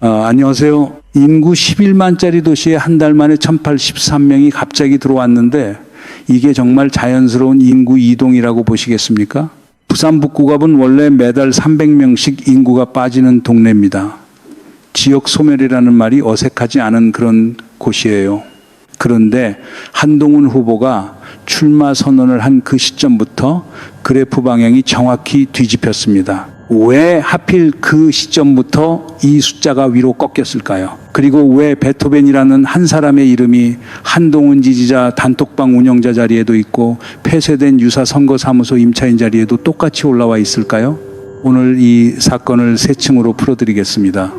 안녕하세요. 인구 11만짜리 도시에 한 달 만에 1083명이 갑자기 들어왔는데 이게 정말 자연스러운 인구 이동이라고 보시겠습니까? 부산 북구갑은 원래 매달 300명씩 인구가 빠지는 동네입니다. 지역 소멸이라는 말이 어색하지 않은 그런 곳이에요. 그런데 한동훈 후보가 출마 선언을 한 그 시점부터 그래프 방향이 정확히 뒤집혔습니다. 왜 하필 그 시점부터 이 숫자가 위로 꺾였을까요? 그리고 왜 베토벤이라는 한 사람의 이름이 한동훈 지지자 단톡방 운영자 자리에도 있고 폐쇄된 유사 선거사무소 임차인 자리에도 똑같이 올라와 있을까요? 오늘 이 사건을 세 층으로 풀어드리겠습니다.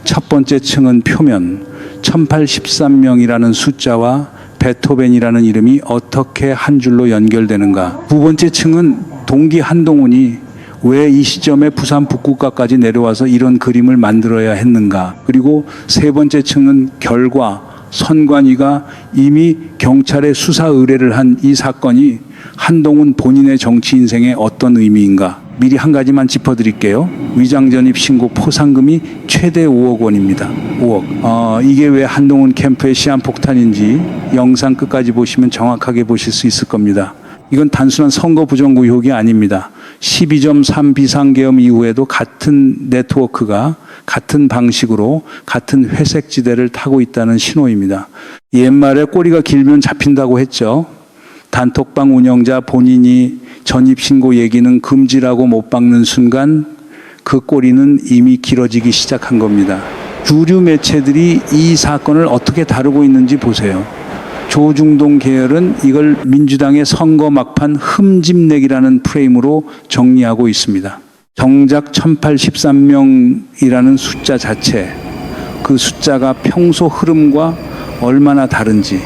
첫 번째 층은 표면, 1083명이라는 숫자와 베토벤이라는 이름이 어떻게 한 줄로 연결되는가. 두 번째 층은 동기 한동훈이 왜 이 시점에 부산 북구까지 내려와서 이런 그림을 만들어야 했는가. 그리고 세 번째 층은 결과, 선관위가 이미 경찰에 수사 의뢰를 한 이 사건이 한동훈 본인의 정치 인생에 어떤 의미인가. 미리 한 가지만 짚어드릴게요. 위장전입 신고 포상금이 최대 5억 원입니다. 5억. 이게 왜 한동훈 캠프의 시한폭탄인지 영상 끝까지 보시면 정확하게 보실 수 있을 겁니다. 이건 단순한 선거 부정부 의혹이 아닙니다. 12.3 비상계엄 이후에도 같은 네트워크가 같은 방식으로 같은 회색지대를 타고 있다는 신호입니다. 옛말에 꼬리가 길면 잡힌다고 했죠. 단톡방 운영자 본인이 전입신고 얘기는 금지라고 못 박는 순간 그 꼬리는 이미 길어지기 시작한 겁니다. 주류 매체들이 이 사건을 어떻게 다루고 있는지 보세요. 조중동 계열은 이걸 민주당의 선거 막판 흠집내기라는 프레임으로 정리하고 있습니다. 정작 1083명이라는 숫자 자체, 그 숫자가 평소 흐름과 얼마나 다른지,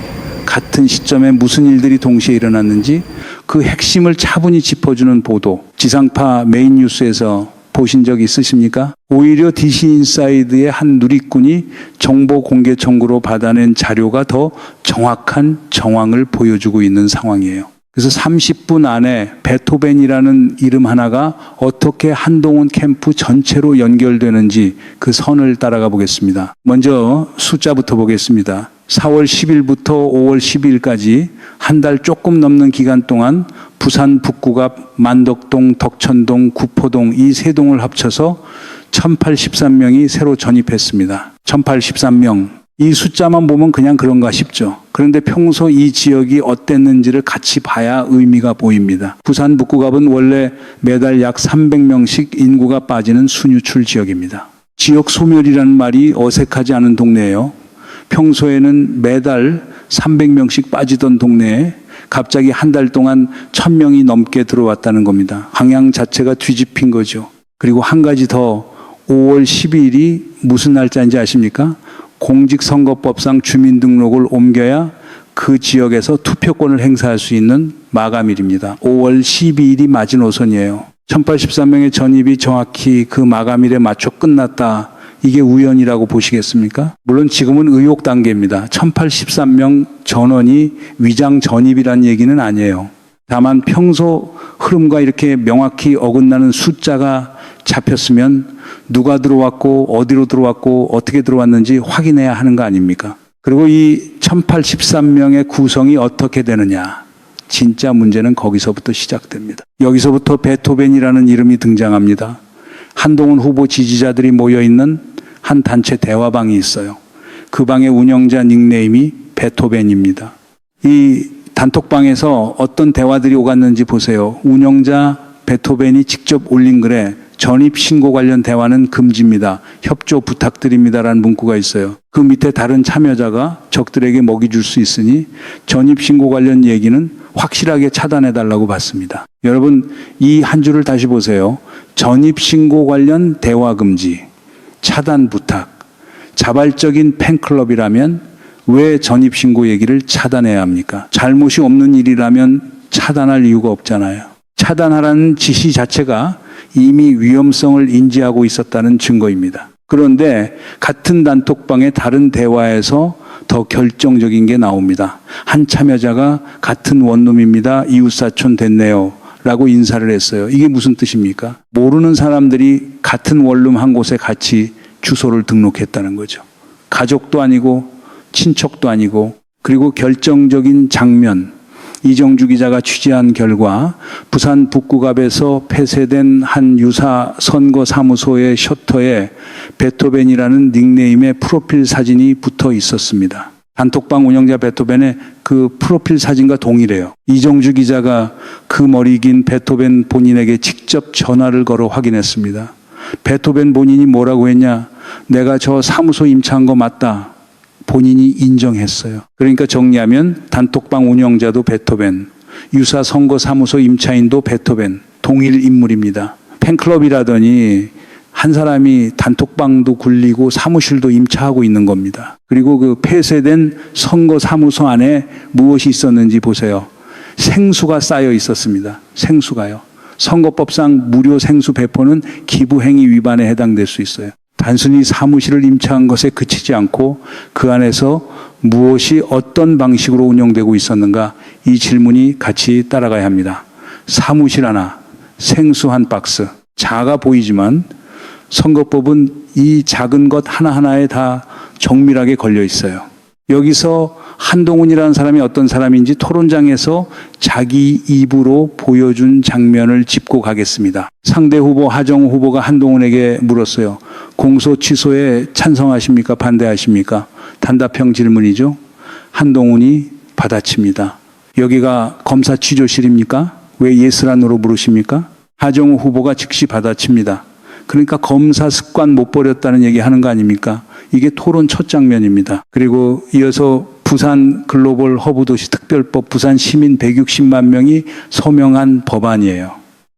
같은 시점에 무슨 일들이 동시에 일어났는지 그 핵심을 차분히 짚어주는 보도, 지상파 메인 뉴스에서 보신 적 있으십니까? 오히려 DC인사이드의 한 누리꾼이 정보 공개 청구로 받아낸 자료가 더 정확한 정황을 보여주고 있는 상황이에요. 그래서 30분 안에 베토벤이라는 이름 하나가 어떻게 한동훈 캠프 전체로 연결되는지 그 선을 따라가 보겠습니다. 먼저 숫자부터 보겠습니다. 4월 10일부터 5월 12일까지 한 달 조금 넘는 기간 동안 부산 북구갑, 만덕동, 덕천동, 구포동 이 세 동을 합쳐서 1083명이 새로 전입했습니다. 1083명. 이 숫자만 보면 그냥 그런가 싶죠. 그런데 평소 이 지역이 어땠는지를 같이 봐야 의미가 보입니다. 부산 북구갑은 원래 매달 약 300명씩 인구가 빠지는 순유출 지역입니다. 지역 소멸이라는 말이 어색하지 않은 동네예요. 평소에는 매달 300명씩 빠지던 동네에 갑자기 한 달 동안 1000명이 넘게 들어왔다는 겁니다. 방향 자체가 뒤집힌 거죠. 그리고 한 가지 더, 5월 12일이 무슨 날짜인지 아십니까? 공직선거법상 주민등록을 옮겨야 그 지역에서 투표권을 행사할 수 있는 마감일입니다. 5월 12일이 마지노선이에요. 1083명의 전입이 정확히 그 마감일에 맞춰 끝났다. 이게 우연이라고 보시겠습니까? 물론 지금은 의혹 단계입니다. 1083명 전원이 위장 전입이란 얘기는 아니에요. 다만 평소 흐름과 이렇게 명확히 어긋나는 숫자가 잡혔으면 누가 들어왔고 어디로 들어왔고 어떻게 들어왔는지 확인해야 하는 거 아닙니까? 그리고 이 1083명의 구성이 어떻게 되느냐. 진짜 문제는 거기서부터 시작됩니다. 여기서부터 베토벤이라는 이름이 등장합니다. 한동훈 후보 지지자들이 모여있는 한 단체 대화방이 있어요. 그 방의 운영자 닉네임이 베토벤입니다. 이 단톡방에서 어떤 대화들이 오갔는지 보세요. 운영자 베토벤이 직접 올린 글에 전입신고 관련 대화는 금지입니다. 협조 부탁드립니다라는 문구가 있어요. 그 밑에 다른 참여자가 적들에게 먹이 줄 수 있으니 전입신고 관련 얘기는 확실하게 차단해달라고 받습니다. 여러분, 이 한 줄을 다시 보세요. 전입신고 관련 대화 금지, 차단 부탁. 자발적인 팬클럽이라면 왜 전입신고 얘기를 차단해야 합니까? 잘못이 없는 일이라면 차단할 이유가 없잖아요. 차단하라는 지시 자체가 이미 위험성을 인지하고 있었다는 증거입니다. 그런데 같은 단톡방의 다른 대화에서 더 결정적인 게 나옵니다. 한 참여자가 같은 원룸입니다. 이웃사촌 됐네요. 라고 인사를 했어요. 이게 무슨 뜻입니까? 모르는 사람들이 같은 원룸 한 곳에 같이 주소를 등록했다는 거죠. 가족도 아니고 친척도 아니고, 그리고 결정적인 장면, 이정주 기자가 취재한 결과 부산 북구갑에서 폐쇄된 한 유사 선거 사무소의 셔터에 베토벤이라는 닉네임의 프로필 사진이 붙어 있었습니다. 단톡방 운영자 베토벤의 그 프로필 사진과 동일해요. 이정주 기자가 그 머리 긴 베토벤 본인에게 직접 전화를 걸어 확인했습니다. 베토벤 본인이 뭐라고 했냐? 내가 저 사무소 임차한 거 맞다. 본인이 인정했어요. 그러니까 정리하면 단톡방 운영자도 베토벤, 유사 선거 사무소 임차인도 베토벤, 동일 인물입니다. 팬클럽이라더니 한 사람이 단톡방도 굴리고 사무실도 임차하고 있는 겁니다. 그리고 그 폐쇄된 선거 사무소 안에 무엇이 있었는지 보세요. 생수가 쌓여 있었습니다. 생수가요. 선거법상 무료 생수 배포는 기부행위 위반에 해당될 수 있어요. 단순히 사무실을 임차한 것에 그치지 않고 그 안에서 무엇이 어떤 방식으로 운영되고 있었는가, 이 질문이 같이 따라가야 합니다. 사무실 하나, 생수 한 박스. 작아 보이지만 선거법은 이 작은 것 하나하나에 다 정밀하게 걸려 있어요. 여기서 한동훈이라는 사람이 어떤 사람인지 토론장에서 자기 입으로 보여준 장면을 짚고 가겠습니다. 상대 후보 하정우 후보가 한동훈에게 물었어요. 공소 취소에 찬성하십니까? 반대하십니까? 단답형 질문이죠. 한동훈이 받아칩니다. 여기가 검사 취조실입니까? 왜 예스란으로 물으십니까? 하정우 후보가 즉시 받아칩니다. 그러니까 검사 습관 못 버렸다는 얘기 하는 거 아닙니까? 이게 토론 첫 장면입니다. 그리고 이어서 부산 글로벌 허브도시 특별법, 부산 시민 160만 명이 서명한 법안이에요.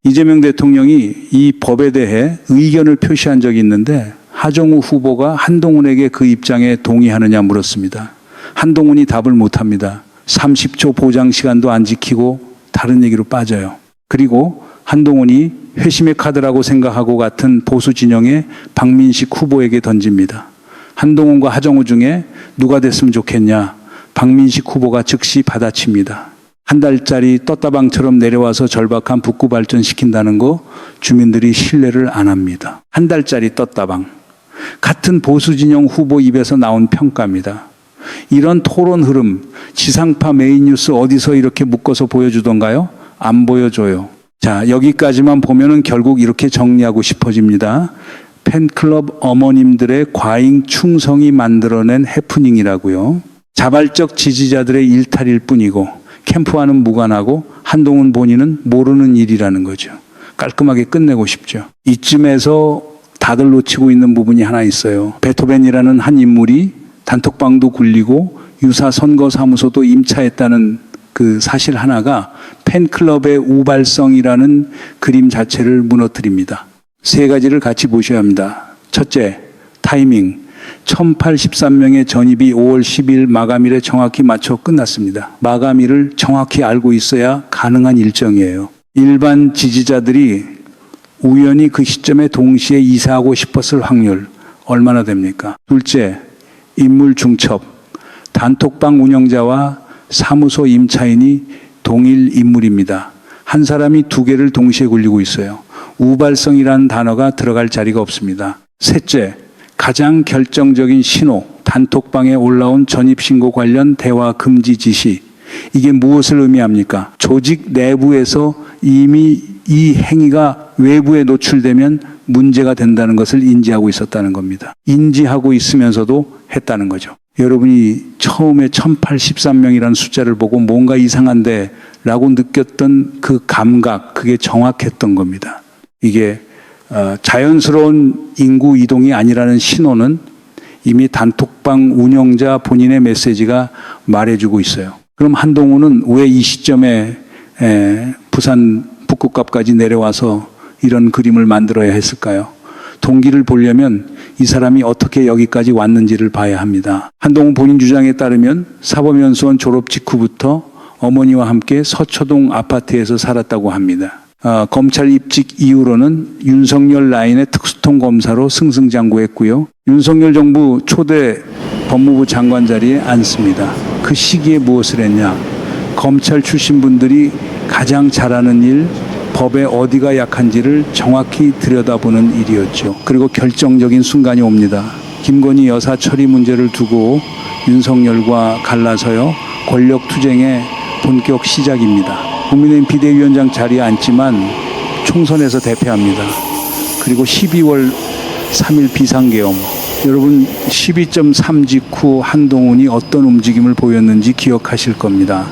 이재명 대통령이 이 법에 대해 의견을 표시한 적이 있는데 하정우 후보가 한동훈에게 그 입장에 동의하느냐 물었습니다. 한동훈이 답을 못합니다. 30초 보장 시간도 안 지키고 다른 얘기로 빠져요. 그리고 한동훈이 회심의 카드라고 생각하고 같은 보수 진영의 박민식 후보에게 던집니다. 한동훈과 하정우 중에 누가 됐으면 좋겠냐? 박민식 후보가 즉시 받아칩니다. 한 달짜리 떴다방처럼 내려와서 절박한 북구 발전시킨다는 거 주민들이 신뢰를 안 합니다. 한 달짜리 떴다방. 같은 보수 진영 후보 입에서 나온 평가입니다. 이런 토론 흐름, 지상파 메인 뉴스 어디서 이렇게 묶어서 보여주던가요? 안 보여줘요. 자, 여기까지만 보면은 결국 이렇게 정리하고 싶어집니다. 팬클럽 어머님들의 과잉 충성이 만들어낸 해프닝이라고요. 자발적 지지자들의 일탈일 뿐이고 캠프와는 무관하고 한동훈 본인은 모르는 일이라는 거죠. 깔끔하게 끝내고 싶죠. 이쯤에서 다들 놓치고 있는 부분이 하나 있어요. 베토벤이라는 한 인물이 단톡방도 굴리고 유사 선거사무소도 임차했다는 그 사실 하나가 팬클럽의 우발성이라는 그림 자체를 무너뜨립니다. 세 가지를 같이 보셔야 합니다. 첫째, 타이밍. 1083명의 전입이 5월 10일 마감일에 정확히 맞춰 끝났습니다. 마감일을 정확히 알고 있어야 가능한 일정이에요. 일반 지지자들이 우연히 그 시점에 동시에 이사하고 싶었을 확률 얼마나 됩니까? 둘째, 인물 중첩. 단톡방 운영자와 사무소 임차인이 동일 인물입니다. 한 사람이 두 개를 동시에 굴리고 있어요. 우발성이라는 단어가 들어갈 자리가 없습니다. 셋째, 가장 결정적인 신호, 단톡방에 올라온 전입신고 관련 대화 금지 지시. 이게 무엇을 의미합니까? 조직 내부에서 이미 이 행위가 외부에 노출되면 문제가 된다는 것을 인지하고 있었다는 겁니다. 인지하고 있으면서도 했다는 거죠. 여러분이 처음에 1083명이라는 숫자를 보고 뭔가 이상한데 라고 느꼈던 그 감각, 그게 정확했던 겁니다. 이게 자연스러운 인구 이동이 아니라는 신호는 이미 단톡방 운영자 본인의 메시지가 말해주고 있어요. 그럼 한동훈은 왜 이 시점에 부산 북구갑까지 내려와서 이런 그림을 만들어야 했을까요? 동기를 보려면 이 사람이 어떻게 여기까지 왔는지를 봐야 합니다. 한동훈 본인 주장에 따르면 사법연수원 졸업 직후부터 어머니와 함께 서초동 아파트에서 살았다고 합니다. 검찰 입직 이후로는 윤석열 라인의 특수통 검사로 승승장구했고요. 윤석열 정부 초대 법무부 장관 자리에 앉습니다. 그 시기에 무엇을 했냐? 검찰 출신 분들이 가장 잘하는 일, 법의 어디가 약한지를 정확히 들여다보는 일이었죠. 그리고 결정적인 순간이 옵니다. 김건희 여사 처리 문제를 두고 윤석열과 갈라서요. 권력투쟁의 본격 시작입니다. 국민의힘 비대위원장 자리에 앉지만 총선에서 대패합니다. 그리고 12월 3일 비상계엄. 여러분 12.3 직후 한동훈이 어떤 움직임을 보였는지 기억하실 겁니다.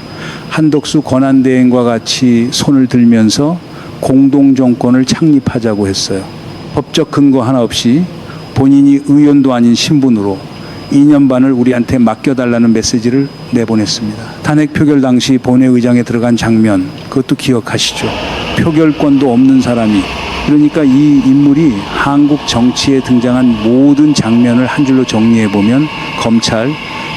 한덕수 권한대행과 같이 손을 들면서 공동정권을 창립하자고 했어요. 법적 근거 하나 없이 본인이 의원도 아닌 신분으로 2년 반을 우리한테 맡겨달라는 메시지를 내보냈습니다. 탄핵 표결 당시 본회의장에 들어간 장면, 그것도 기억하시죠? 표결권도 없는 사람이, 그러니까 이 인물이 한국 정치에 등장한 모든 장면을 한 줄로 정리해보면 검찰,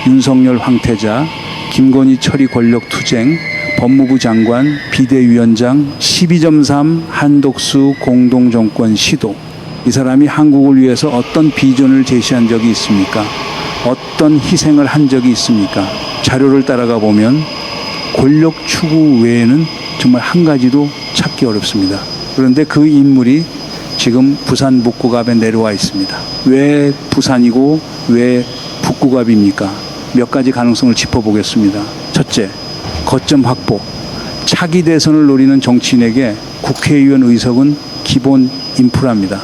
윤석열 황태자, 김건희 처리 권력투쟁, 법무부 장관, 비대위원장, 12.3 한덕수 공동정권 시도. 이 사람이 한국을 위해서 어떤 비전을 제시한 적이 있습니까? 어떤 희생을 한 적이 있습니까? 자료를 따라가 보면 권력 추구 외에는 정말 한 가지도 찾기 어렵습니다. 그런데 그 인물이 지금 부산 북구갑에 내려와 있습니다. 왜 부산이고 왜 북구갑입니까? 몇 가지 가능성을 짚어보겠습니다. 첫째, 거점 확보. 차기 대선을 노리는 정치인에게 국회의원 의석은 기본 인프라입니다.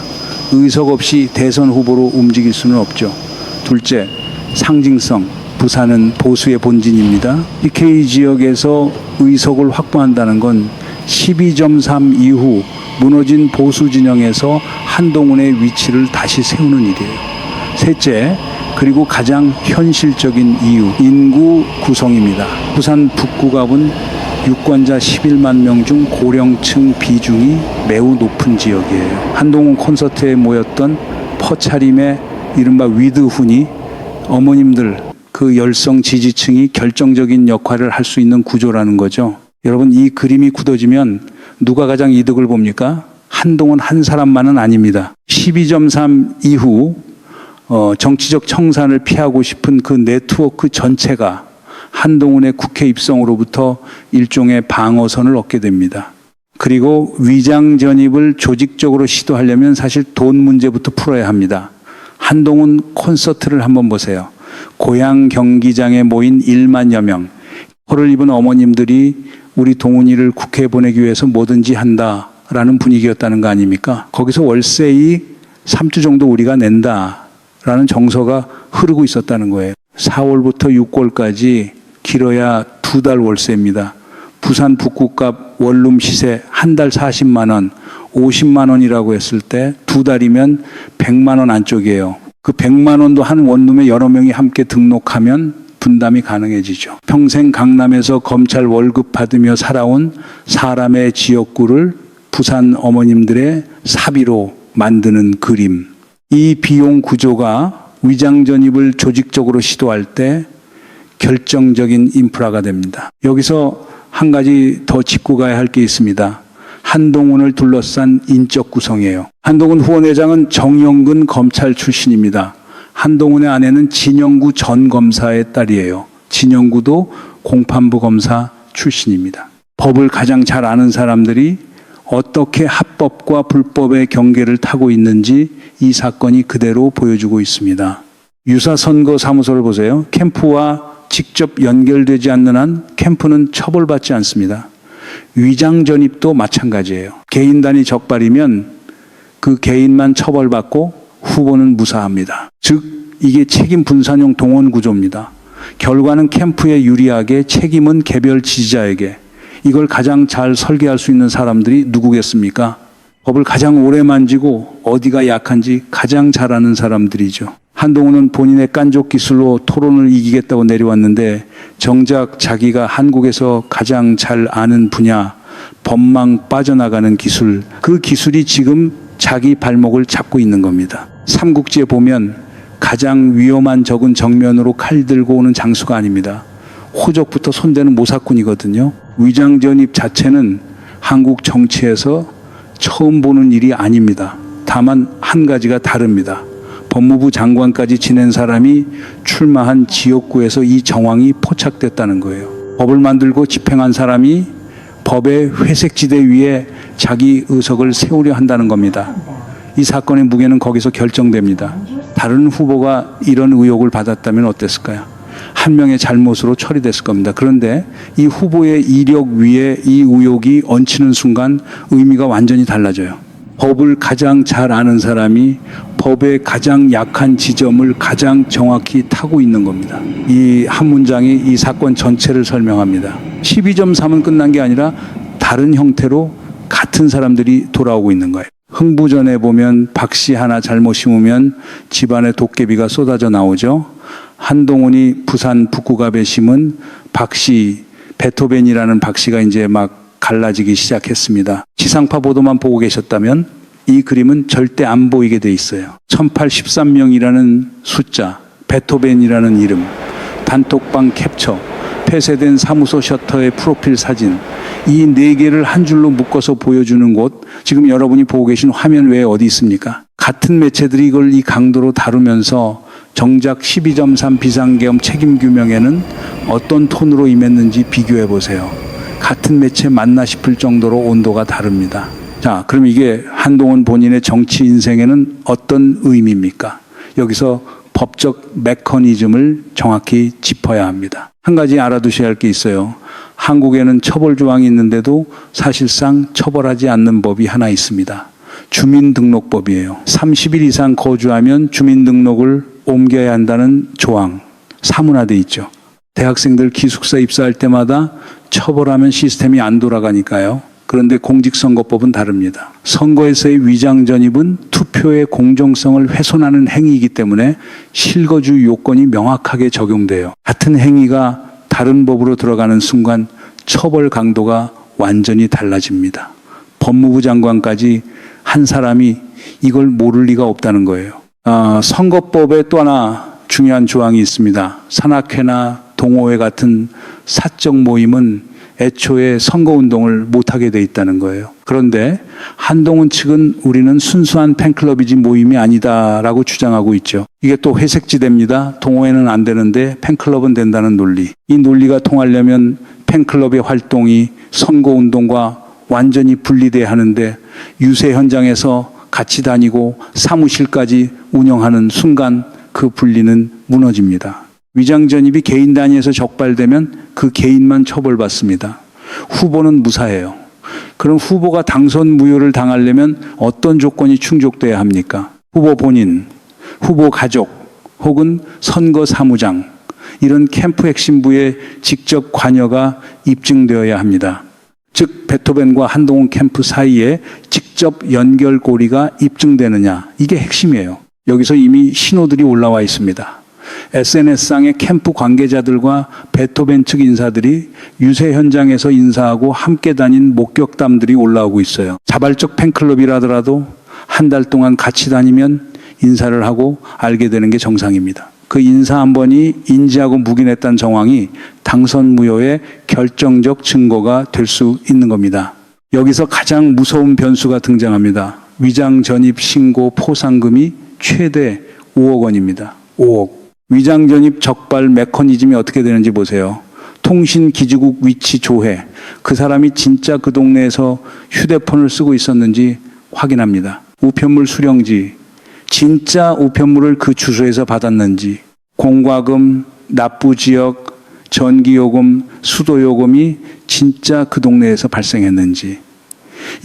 의석 없이 대선 후보로 움직일 수는 없죠. 둘째, 상징성. 부산은 보수의 본진입니다. PK 지역에서 의석을 확보한다는 건 12.3 이후 무너진 보수 진영에서 한동훈의 위치를 다시 세우는 일이에요. 셋째, 그리고 가장 현실적인 이유, 인구 구성입니다. 부산 북구갑은 유권자 11만 명 중 고령층 비중이 매우 높은 지역이에요. 한동훈 콘서트에 모였던 퍼차림의 이른바 위드훈이 어머님들, 그 열성 지지층이 결정적인 역할을 할 수 있는 구조라는 거죠. 여러분, 이 그림이 굳어지면 누가 가장 이득을 봅니까? 한동훈 한 사람만은 아닙니다. 12.3 이후 정치적 청산을 피하고 싶은 그 네트워크 전체가 한동훈의 국회 입성으로부터 일종의 방어선을 얻게 됩니다. 그리고 위장 전입을 조직적으로 시도하려면 사실 돈 문제부터 풀어야 합니다. 한동훈 콘서트를 한번 보세요. 고향 경기장에 모인 1만여 명, 호를 입은 어머님들이 우리 동훈이를 국회에 보내기 위해서 뭐든지 한다라는 분위기였다는 거 아닙니까? 거기서 월세이 3주 정도 우리가 낸다라는 정서가 흐르고 있었다는 거예요. 4월부터 6월까지 길어야 2달 월세입니다. 부산 북구값 원룸 시세 한 달 40만 원, 50만 원이라고 했을 때 2달이면 100만 원 안쪽이에요. 그 100만 원도 한 원룸에 여러 명이 함께 등록하면 분담이 가능해지죠. 평생 강남에서 검찰 월급 받으며 살아온 사람의 지역구를 부산 어머님들의 사비로 만드는 그림. 이 비용 구조가 위장 전입을 조직적으로 시도할 때 결정적인 인프라가 됩니다. 여기서 한 가지 더 짚고 가야 할 게 있습니다. 한동훈을 둘러싼 인적 구성이에요. 한동훈 후원회장은 정영근 검찰 출신입니다. 한동훈의 아내는 진영구 전 검사의 딸이에요. 진영구도 공판부 검사 출신입니다. 법을 가장 잘 아는 사람들이 어떻게 합법과 불법의 경계를 타고 있는지 이 사건이 그대로 보여주고 있습니다. 유사선거사무소를 보세요. 캠프와 직접 연결되지 않는 한 캠프는 처벌받지 않습니다. 위장 전입도 마찬가지예요. 개인 단위 적발이면 그 개인만 처벌받고 후보는 무사합니다. 즉 이게 책임 분산형 동원 구조입니다. 결과는 캠프에 유리하게 책임은 개별 지지자에게. 이걸 가장 잘 설계할 수 있는 사람들이 누구겠습니까? 법을 가장 오래 만지고 어디가 약한지 가장 잘 아는 사람들이죠. 한동훈은 본인의 깐족 기술로 토론을 이기겠다고 내려왔는데 정작 자기가 한국에서 가장 잘 아는 분야, 법망 빠져나가는 기술, 그 기술이 지금 자기 발목을 잡고 있는 겁니다. 삼국지에 보면 가장 위험한 적은 정면으로 칼 들고 오는 장수가 아닙니다. 호적부터 손대는 모사꾼이거든요. 위장 전입 자체는 한국 정치에서 처음 보는 일이 아닙니다. 다만 한 가지가 다릅니다. 법무부 장관까지 지낸 사람이 출마한 지역구에서 이 정황이 포착됐다는 거예요. 법을 만들고 집행한 사람이 법의 회색지대 위에 자기 의석을 세우려 한다는 겁니다. 이 사건의 무게는 거기서 결정됩니다. 다른 후보가 이런 의혹을 받았다면 어땠을까요? 한 명의 잘못으로 처리됐을 겁니다. 그런데 이 후보의 이력 위에 이 의혹이 얹히는 순간 의미가 완전히 달라져요. 법을 가장 잘 아는 사람이 법의 가장 약한 지점을 가장 정확히 타고 있는 겁니다. 이 한 문장이 이 사건 전체를 설명합니다. 12.3은 끝난 게 아니라 다른 형태로 같은 사람들이 돌아오고 있는 거예요. 흥부전에 보면 박씨 하나 잘못 심으면 집안에 도깨비가 쏟아져 나오죠. 한동훈이 부산 북구갑에 심은 박씨, 베토벤이라는 박씨가 이제 막 갈라지기 시작했습니다. 지상파 보도만 보고 계셨다면 이 그림은 절대 안 보이게 돼 있어요. 1813명이라는 숫자, 베토벤이라는 이름, 단톡방 캡처, 폐쇄된 사무소 셔터의 프로필 사진, 이 네 개를 한 줄로 묶어서 보여주는 곳, 지금 여러분이 보고 계신 화면 외에 어디 있습니까? 같은 매체들이 이걸 이 강도로 다루면서 정작 12.3 비상계엄 책임규명에는 어떤 톤으로 임했는지 비교해 보세요. 같은 매체 맞나 싶을 정도로 온도가 다릅니다. 자, 그럼 이게 한동훈 본인의 정치 인생에는 어떤 의미입니까? 여기서 법적 메커니즘을 정확히 짚어야 합니다. 한 가지 알아두셔야 할 게 있어요. 한국에는 처벌 조항이 있는데도 사실상 처벌하지 않는 법이 하나 있습니다. 주민등록법이에요. 30일 이상 거주하면 주민등록을 옮겨야 한다는 조항, 사문화돼 있죠. 대학생들 기숙사 입사할 때마다 처벌하면 시스템이 안 돌아가니까요. 그런데 공직선거법은 다릅니다. 선거에서의 위장 전입은 투표의 공정성을 훼손하는 행위이기 때문에 실거주 요건이 명확하게 적용돼요. 같은 행위가 다른 법으로 들어가는 순간 처벌 강도가 완전히 달라집니다. 법무부 장관까지 한 사람이 이걸 모를 리가 없다는 거예요. 선거법에 또 하나 중요한 조항이 있습니다. 산악회나 동호회 같은 사적 모임은 애초에 선거운동을 못하게 돼 있다는 거예요. 그런데 한동훈 측은 우리는 순수한 팬클럽이지 모임이 아니다라고 주장하고 있죠. 이게 또 회색지대입니다. 동호회는 안 되는데 팬클럽은 된다는 논리. 이 논리가 통하려면 팬클럽의 활동이 선거운동과 완전히 분리돼야 하는데 유세 현장에서 같이 다니고 사무실까지 운영하는 순간 그 분리는 무너집니다. 위장 전입이 개인 단위에서 적발되면 그 개인만 처벌받습니다. 후보는 무사해요. 그럼 후보가 당선 무효를 당하려면 어떤 조건이 충족돼야 합니까? 후보 본인, 후보 가족, 혹은 선거 사무장, 이런 캠프 핵심부의 직접 관여가 입증되어야 합니다. 즉 베토벤과 한동훈 캠프 사이에 직접 연결고리가 입증되느냐, 이게 핵심이에요. 여기서 이미 신호들이 올라와 있습니다. SNS상의 캠프 관계자들과 베토벤 측 인사들이 유세 현장에서 인사하고 함께 다닌 목격담들이 올라오고 있어요. 자발적 팬클럽이라더라도 한 달 동안 같이 다니면 인사를 하고 알게 되는 게 정상입니다. 그 인사 한 번이 인지하고 묵인했다는 정황이 당선 무효의 결정적 증거가 될 수 있는 겁니다. 여기서 가장 무서운 변수가 등장합니다. 위장 전입 신고 포상금이 최대 5억 원입니다. 5억. 위장 전입 적발 메커니즘이 어떻게 되는지 보세요. 통신기지국 위치 조회. 그 사람이 진짜 그 동네에서 휴대폰을 쓰고 있었는지 확인합니다. 우편물 수령지. 진짜 우편물을 그 주소에서 받았는지. 공과금, 납부지역, 전기요금, 수도요금이 진짜 그 동네에서 발생했는지.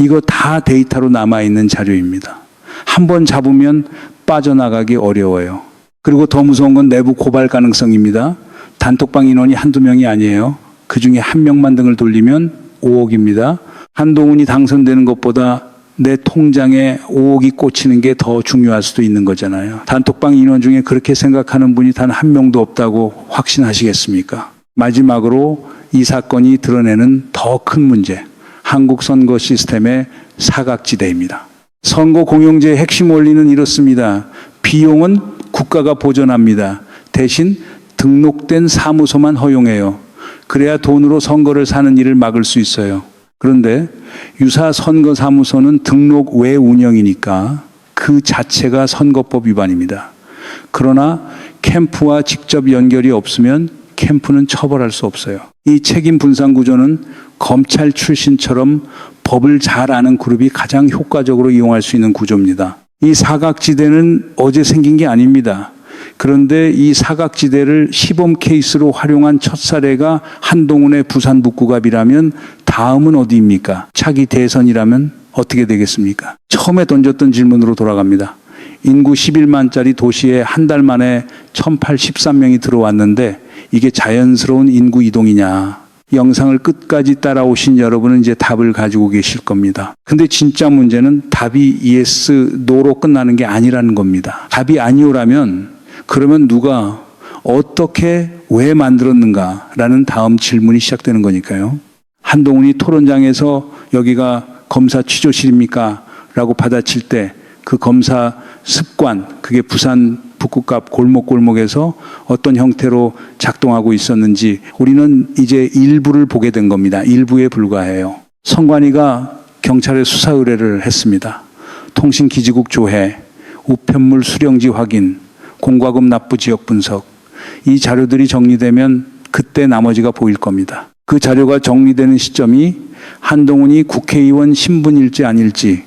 이거 다 데이터로 남아있는 자료입니다. 한번 잡으면 빠져나가기 어려워요. 그리고 더 무서운 건 내부 고발 가능성입니다. 단톡방 인원이 한두 명이 아니에요. 그중에 한 명만 등을 돌리면 5억입니다. 한동훈이 당선되는 것보다 내 통장에 5억이 꽂히는 게 더 중요할 수도 있는 거잖아요. 단톡방 인원 중에 그렇게 생각하는 분이 단 한 명도 없다고 확신하시겠습니까? 마지막으로 이 사건이 드러내는 더 큰 문제, 한국 선거 시스템의 사각지대입니다. 선거 공영제의 핵심 원리는 이렇습니다. 비용은 국가가 보전합니다. 대신 등록된 사무소만 허용해요. 그래야 돈으로 선거를 사는 일을 막을 수 있어요. 그런데 유사 선거사무소는 등록 외 운영이니까 그 자체가 선거법 위반입니다. 그러나 캠프와 직접 연결이 없으면 캠프는 처벌할 수 없어요. 이 책임 분산 구조는 검찰 출신처럼 법을 잘 아는 그룹이 가장 효과적으로 이용할 수 있는 구조입니다. 이 사각지대는 어제 생긴 게 아닙니다. 그런데 이 사각지대를 시범 케이스로 활용한 첫 사례가 한동훈의 부산 북구갑이라면 다음은 어디입니까? 차기 대선이라면 어떻게 되겠습니까? 처음에 던졌던 질문으로 돌아갑니다. 인구 11만짜리 도시에 한 달 만에 1,083명이 들어왔는데 이게 자연스러운 인구 이동이냐? 영상을 끝까지 따라오신 여러분은 이제 답을 가지고 계실 겁니다. 근데 진짜 문제는 답이 yes, no로 끝나는 게 아니라는 겁니다. 답이 아니오라면 그러면 누가 어떻게 왜 만들었는가라는 다음 질문이 시작되는 거니까요. 한동훈이 토론장에서 여기가 검사 취조실입니까? 라고 받아칠 때 그 검사 습관, 그게 부산 북구갑 골목골목에서 어떤 형태로 작동하고 있었는지 우리는 이제 일부를 보게 된 겁니다. 일부에 불과해요. 선관위가 경찰에 수사 의뢰를 했습니다. 통신기지국 조회, 우편물 수령지 확인, 공과금 납부 지역 분석. 이 자료들이 정리되면 그때 나머지가 보일 겁니다. 그 자료가 정리되는 시점이 한동훈이 국회의원 신분일지 아닐지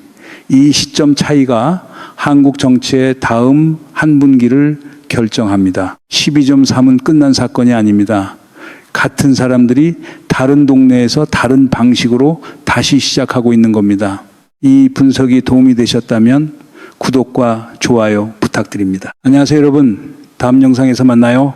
이 시점 차이가 한국 정치의 다음 한 분기를 결정합니다. 12.3은 끝난 사건이 아닙니다. 같은 사람들이 다른 동네에서 다른 방식으로 다시 시작하고 있는 겁니다. 이 분석이 도움이 되셨다면 구독과 좋아요 부탁드립니다. 안녕하세요 여러분. 다음 영상에서 만나요.